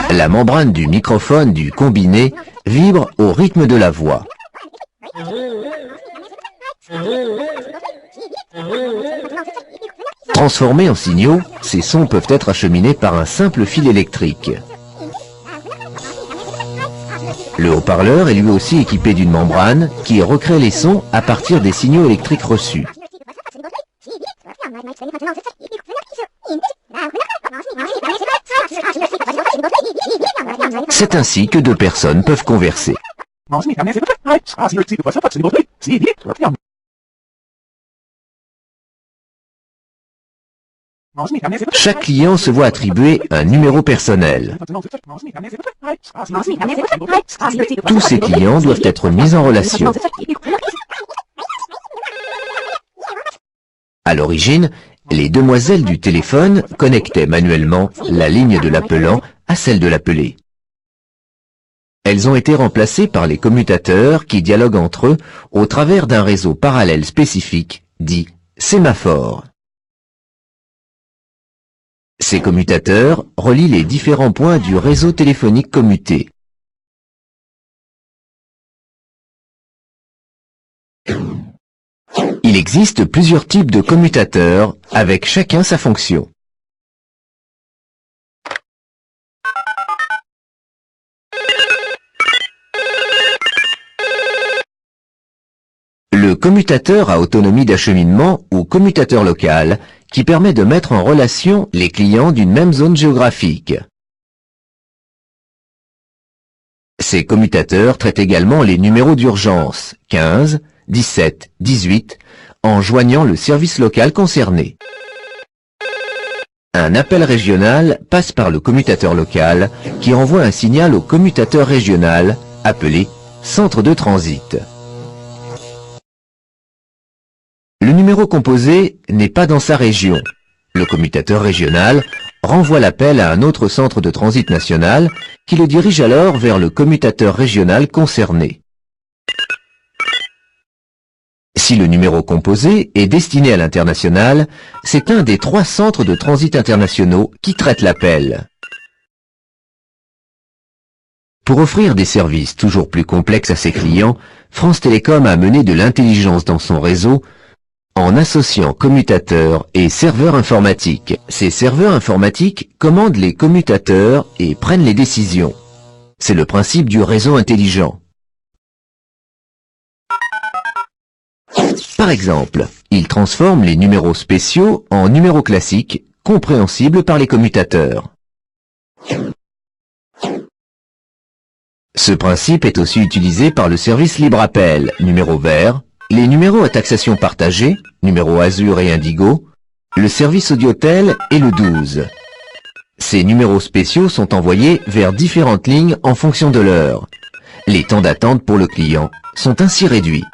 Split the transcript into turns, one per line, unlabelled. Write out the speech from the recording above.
La membrane du microphone du combiné vibre au rythme de la voix. Transformés en signaux, ces sons peuvent être acheminés par un simple fil électrique. Le haut-parleur est lui aussi équipé d'une membrane qui recrée les sons à partir des signaux électriques reçus. C'est ainsi que deux personnes peuvent converser. Chaque client se voit attribuer un numéro personnel. Tous ces clients doivent être mis en relation. À l'origine, les demoiselles du téléphone connectaient manuellement la ligne de l'appelant à celle de l'appelé. Elles ont été remplacées par les commutateurs qui dialoguent entre eux au travers d'un réseau parallèle spécifique, dit sémaphore. Ces commutateurs relient les différents points du réseau téléphonique commuté. Il existe plusieurs types de commutateurs, avec chacun sa fonction. Le commutateur à autonomie d'acheminement ou commutateur local, qui permet de mettre en relation les clients d'une même zone géographique. Ces commutateurs traitent également les numéros d'urgence 15, 17, 18, en joignant le service local concerné. Un appel régional passe par le commutateur local qui envoie un signal au commutateur régional, appelé centre de transit. Le numéro composé n'est pas dans sa région. Le commutateur régional renvoie l'appel à un autre centre de transit national qui le dirige alors vers le commutateur régional concerné. Si le numéro composé est destiné à l'international, c'est un des 3 centres de transit internationaux qui traitent l'appel. Pour offrir des services toujours plus complexes à ses clients, France Télécom a mené de l'intelligence dans son réseau en associant commutateurs et serveurs informatiques. Ces serveurs informatiques commandent les commutateurs et prennent les décisions. C'est le principe du réseau intelligent. Par exemple, ils transforment les numéros spéciaux en numéros classiques, compréhensibles par les commutateurs. Ce principe est aussi utilisé par le service LibreAppel, numéro vert, les numéros à taxation partagée, numéro Azur et Indigo, le service Audiotel et le 12. Ces numéros spéciaux sont envoyés vers différentes lignes en fonction de l'heure. Les temps d'attente pour le client sont ainsi réduits.